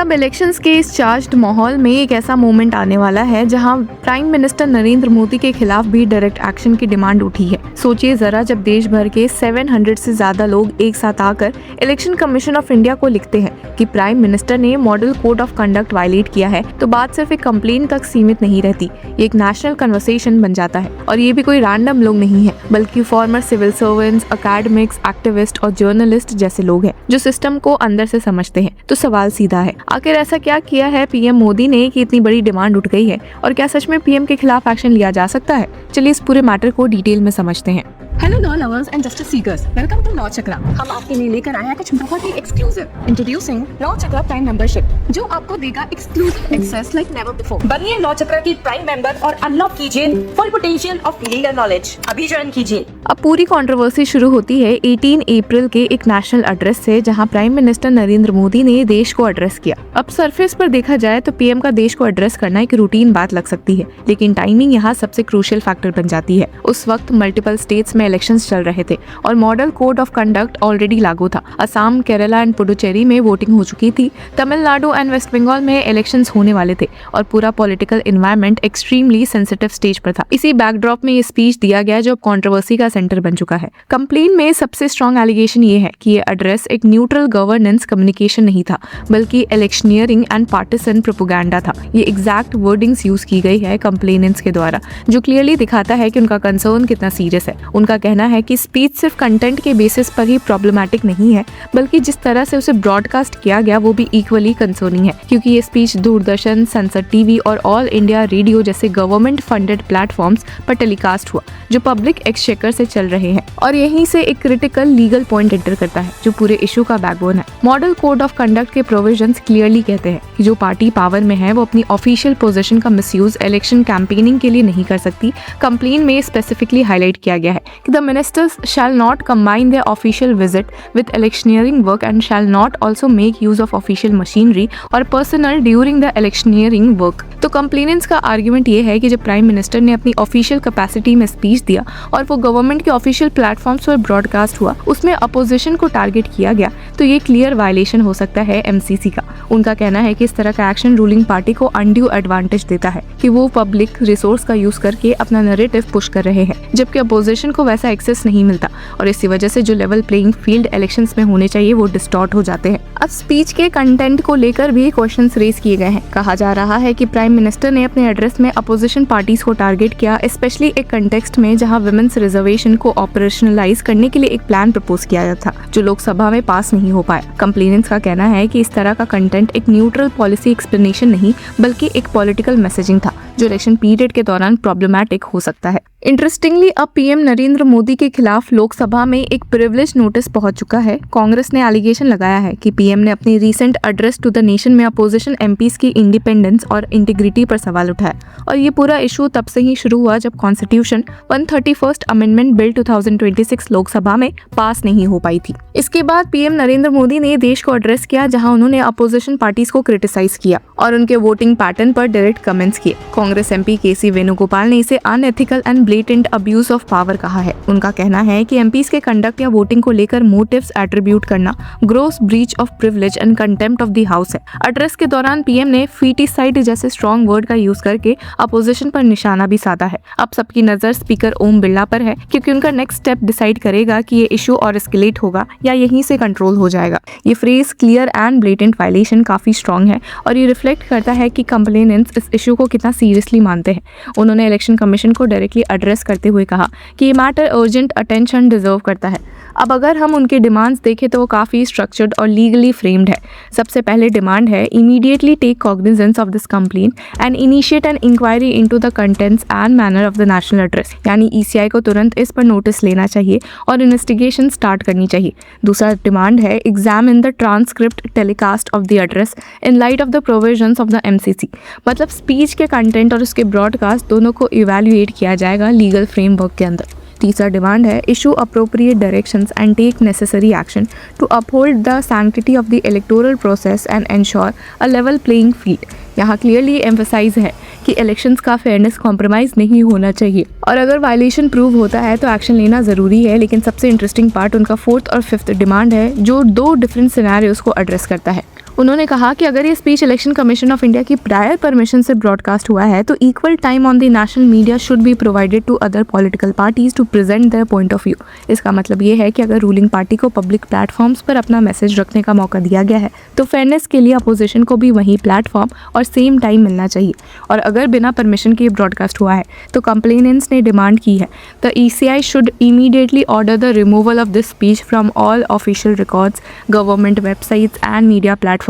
अब इलेक्शंस के इस चार्ज्ड माहौल में एक ऐसा मोमेंट आने वाला है जहां प्राइम मिनिस्टर नरेंद्र मोदी के खिलाफ भी डायरेक्ट एक्शन की डिमांड उठी है। सोचिए जरा, जब देश भर के 700 से ज्यादा लोग एक साथ आकर इलेक्शन कमीशन ऑफ इंडिया को लिखते हैं कि प्राइम मिनिस्टर ने model code of conduct violate किया है, तो बात सिर्फ एक कंप्लेन तक सीमित नहीं रहती, ये एक नेशनल कन्वर्सेशन बन जाता है। और ये भी कोई रैंडम लोग नहीं है, बल्कि former civil servants, academics, activist और जर्नलिस्ट जैसे लोग हैं जो सिस्टम को अंदर से समझते हैं। तो सवाल सीधा है, आखिर ऐसा क्या किया है पीएम मोदी ने कि इतनी बड़ी डिमांड उठ गई है, और क्या सच में पीएम के खिलाफ एक्शन लिया जा सकता है? चलिए इस पूरे मैटर को डिटेल में समझते हैं। Hello law lovers and justice seekers, welcome to law Chakra. हम आपके लिए लेकर आए हैं कुछ बहुत ही exclusive. Introducing law Chakra prime membership, जो आपको देगा exclusive access like never before. बनिए लॉ चक्रा की प्राइम मेंबर और अनलॉक कीजिए full potential of legal knowledge. अभी ज्वाइन कीजिए। अब पूरी कंट्रोवर्सी शुरू होती है 18 अप्रैल के एक नेशनल एड्रेस से, जहां प्राइम मिनिस्टर नरेंद्र मोदी ने देश को एड्रेस किया। अब सरफेस पर देखा जाए तो पीएम का देश को एड्रेस करना एक रूटीन बात लग सकती है, लेकिन टाइमिंग यहाँ सबसे क्रूशियल फैक्टर बन जाती है। उस वक्त मल्टीपल स्टेट्स में इलेक्शंस चल रहे थे और model code of conduct already लागू था। असम, केरला एंड पुडुचेरी में वोटिंग हो चुकी थी। तमिलनाडु एंड वेस्ट बंगाल में इलेक्शंस होने वाले थे और पूरा political environment extremely sensitive stage पर था। इसी बैकड्रॉप में ये स्पीच दिया गया जो कंट्रोवर्सी का सेंटर बन चुका है। कंप्लेन में सबसे स्ट्रॉन्ग एलिगेशन ये है कि ये एड्रेस एक न्यूट्रल गवर्नेंस कम्युनिकेशन नहीं था, बल्कि इलेक्शनियरिंग एंड पार्टिसन प्रोपेगेंडा था। ये एग्जैक्ट वर्डिंग्स यूज की गई है कंप्लेनेंट्स के द्वारा, जो क्लियरली दिखाता है कि उनका कंसर्न कितना सीरियस है। उनका कहना है कि स्पीच सिर्फ कंटेंट के बेसिस पर ही प्रॉब्लमैटिक नहीं है, बल्कि जिस तरह से उसे ब्रॉडकास्ट किया गया वो भी इक्वली कंसर्निंग है, क्योंकि ये स्पीच दूरदर्शन, संसद टीवी और ऑल इंडिया रेडियो जैसे गवर्नमेंट फंडेड प्लेटफॉर्म्स पर टेलीकास्ट हुआ, जो पब्लिक एक्सचेकर से चल रहे हैं। और यहीं से एक क्रिटिकल लीगल पॉइंट एंटर करता है, जो पूरे इशू का बैकबोन है। मॉडल कोड ऑफ कंडक्ट के प्रोविजंस क्लियरली कहते हैं कि जो पार्टी पावर में है वो अपनी ऑफिशियल पोजीशन का मिसयूज इलेक्शन कैंपेनिंग के लिए नहीं कर सकती। कंप्लेन में स्पेसिफिकली हाईलाइट किया गया है कि the ministers shall not combine their official visit with electioneering work and shall not also make use of official machinery or personnel during the electioneering work। तो कंप्लेनेंट्स का आर्गुमेंट ये है कि जब प्राइम मिनिस्टर ने अपनी ऑफिशियल कैपेसिटी में speech दिया और वो गवर्नमेंट के ऑफिशियल प्लेटफॉर्म्स पर ब्रॉडकास्ट हुआ, उसमें अपोजिशन को टारगेट किया गया, तो ये क्लियर वायलेशन हो सकता है एमसीसी का। उनका कहना है कि इस तरह का एक्शन रूलिंग पार्टी को अनड्यू एडवांटेज देता है कि वो पब्लिक रिसोर्स का यूज करके अपना नैरेटिव पुश कर रहे हैं, जबकि अपोजिशन को वैसा एक्सेस नहीं मिलता, और इसी वजह से जो लेवल प्लेइंग फील्ड इलेक्शंस में होने चाहिए वो डिस्टॉर्ट हो जाते हैं। अब स्पीच के कंटेंट को लेकर भी क्वेश्चंस रेज किए गए हैं। कहा जा रहा है कि प्राइम मिनिस्टर ने अपने एड्रेस में अपोजिशन पार्टीज को टारगेट किया, स्पेशली एक कंटेक्स्ट में जहां वुमेन्स रिजर्वेशन को ऑपरेशनलाइज करने के लिए एक प्लान प्रपोज किया गया था, जो लोकसभा में पास नहीं हो पाया। कंप्लेनेंट्स का कहना है कि इस तरह का कंटेंट एक न्यूट्रल पॉलिसी एक्सप्लेनेशन नहीं, बल्कि एक पॉलिटिकल मैसेजिंग था, जो इलेक्शन पीरियड के दौरान प्रॉब्लमैटिक हो सकता है। इंटरेस्टिंगली अब पीएम नरेंद्र मोदी के खिलाफ लोकसभा में एक प्रिविलेज नोटिस पहुंच चुका है। कांग्रेस ने एलिगेशन लगाया है कि पीएम ने अपनी recent address to the nation में अपोजिशन एमपीज की इंडिपेंडेंस और इंटीग्रिटी पर सवाल उठाया, और ये पूरा इशू तब से ही शुरू हुआ जब constitution 131st amendment bill 2026 Lok Sabha में पास नहीं हो पाई थी। इसके बाद पीएम नरेंद्र मोदी ने देश को एड्रेस किया, जहां उन्होंने अपोजिशन पार्टीज को क्रिटिसाइज किया और उनके वोटिंग पैटर्न पर डायरेक्ट कमेंट्स किए। कांग्रेस एमपी केसी वेणुगोपाल ने इसे unethical and blatant abuse of power कहा है। उनका कहना है कि एमपीज के कंडक्ट या वोटिंग को लेकर मोटिव्स एट्रीब्यूट करना gross breach of privilege and contempt of the house है। एड्रेस के दौरान पीएम ने फीटिसाइड जैसे स्ट्रॉन्ग वर्ड का यूज करके अपोजिशन पर निशाना भी साधा है। अब सबकी नजर स्पीकर ओम बिरला पर है, क्योंकि उनका नेक्स्ट स्टेप डिसाइड करेगा कि ये इशू और एस्केलेट होगा या यहीं से कंट्रोल हो जाएगा। ये phrase clear and blatant violation काफी स्ट्रॉन्ग है, और ये रिफ्लेक्ट करता है कि कंप्लेनेंट्स इस इशू को कितना सीरियसली मानते हैं। उन्होंने इलेक्शन कमीशन को डायरेक्टली एड्रेस करते हुए कहा कि ये मैटर अर्जेंट अटेंशन डिजर्व करता है। अब अगर हम उनके डिमांड्स देखें तो वो काफ़ी स्ट्रक्चर्ड और लीगली फ्रेम्ड है। सबसे पहले डिमांड है immediately take cognizance of this complaint and initiate an inquiry into the contents and manner of the national address, यानी ईसीआई को तुरंत इस पर नोटिस लेना चाहिए और इन्वेस्टिगेशन स्टार्ट करनी चाहिए। दूसरा डिमांड है examine the transcript telecast of the address in light of the provisions of the MCC, मतलब स्पीच के कंटेंट और उसके ब्रॉडकास्ट दोनों को इवैल्यूएट किया जाएगा लीगल फ्रेमवर्क के अंदर। तीसरा डिमांड है issue appropriate directions and take necessary action to uphold the sanctity of the electoral process and ensure a level playing field, यहाँ क्लियरली एम्फसाइज है कि इलेक्शंस का फेयरनेस कॉम्प्रोमाइज नहीं होना चाहिए और अगर वायलेशन प्रूव होता है तो एक्शन लेना ज़रूरी है। लेकिन सबसे इंटरेस्टिंग पार्ट उनका 4th और 5th डिमांड है जो 2 डिफरेंट सिनेरियोस को एड्रेस करता है। उन्होंने कहा कि अगर ये speech election commission of India की प्रायर परमिशन से ब्रॉडकास्ट हुआ है तो equal time on the national media should be provided to other political parties to present their point of view. इसका मतलब ये है कि अगर रूलिंग पार्टी को पब्लिक प्लेटफॉर्म्स पर अपना मैसेज रखने का मौका दिया गया है तो फेयरनेस के लिए अपोजिशन को भी वही प्लेटफॉर्म और सेम टाइम मिलना चाहिए। और अगर बिना परमिशन के ब्रॉडकास्ट हुआ है तो कंप्लेनेंट्स ने डिमांड की है the ECI should immediately order the removal of this speech from all official records, government websites and media platforms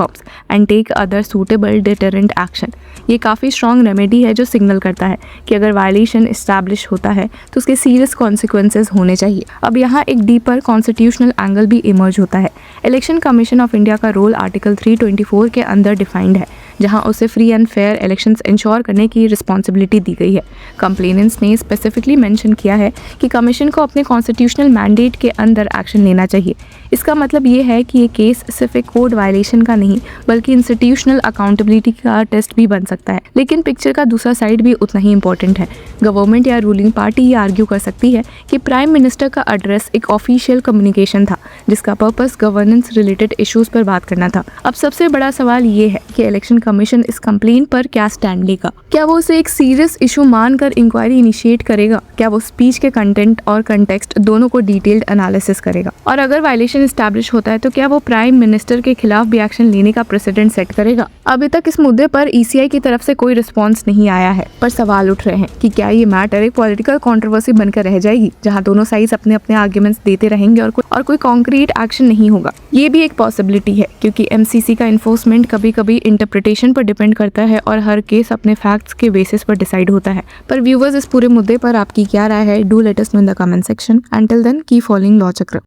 and take other suitable deterrent action. ये काफ़ी स्ट्रॉन्ग रेमेडी है जो सिग्नल करता है कि अगर वायलेशन इस्टेब्लिश होता है तो उसके सीरियस कॉन्सिक्वेंसेस होने चाहिए। अब यहाँ एक डीपर कॉन्स्टिट्यूशनल एंगल भी इमर्ज होता है। इलेक्शन कमीशन ऑफ इंडिया का रोल आर्टिकल 324 के अंदर डिफाइंड है जहाँ उसे free and fair elections ensure करने की रिस्पॉन्सिबिलिटी दी गई है। कंप्लेनेंट्स ने स्पेसिफिकली मेंशन किया है कि कमीशन को अपने कॉन्स्टिट्यूशनल मैंडेट के अंदर एक्शन लेना चाहिए। इसका मतलब ये है कि ये केस सिर्फ एक कोड वायलेशन का नहीं बल्कि इंस्टीट्यूशनल अकाउंटेबिलिटी का टेस्ट भी बन सकता है। लेकिन पिक्चर का दूसरा साइड भी उतना ही इंपॉर्टेंट है। गवर्नमेंट या रूलिंग पार्टी ये आर्ग्यू कर सकती है कि प्राइम मिनिस्टर का एड्रेस एक ऑफिशियल कम्युनिकेशन था जिसका पर्पस गवर्नेंस रिलेटेड इश्यूज पर बात करना था। अब सबसे बड़ा सवाल ये है कि इलेक्शन कमीशन इस कंप्लेंट पर क्या स्टैंड लेगा। क्या वो उसे एक सीरियस इशू मानकर इंक्वायरी इनिशिएट करेगा? क्या वो स्पीच के कंटेंट और कंटेक्स्ट दोनों को डिटेल्ड एनालिसिस करेगा? और अगर वायलेशन एस्टैब्लिश होता है तो क्या वो प्राइम मिनिस्टर के खिलाफ भी एक्शन लेने का प्रेसिडेंट सेट करेगा? अभी तक इस मुद्दे पर ECI की तरफ से कोई रिस्पॉन्स नहीं आया है, पर सवाल उठ रहे हैं कि क्या ये मैटर एक पॉलिटिकल कंट्रोवर्सी बनकर रह जाएगी जहां दोनों साइड्स अपने अपने आर्ग्यूमेंट्स देते रहेंगे और कोई कॉन्क्रीट एक्शन नहीं होगा। ये भी एक पॉसिबिलिटी है क्योंकि MCC का इन्फोर्समेंट कभी कभी इंटरप्रिटेशन पर डिपेंड करता है और हर केस अपने फैक्ट्स के बेसिस पर डिसाइड होता है। पर व्यूवर्स, इस पूरे मुद्दे पर आपकी क्या राय है? Do let us know in the comment section. Until then keep following law चक्र।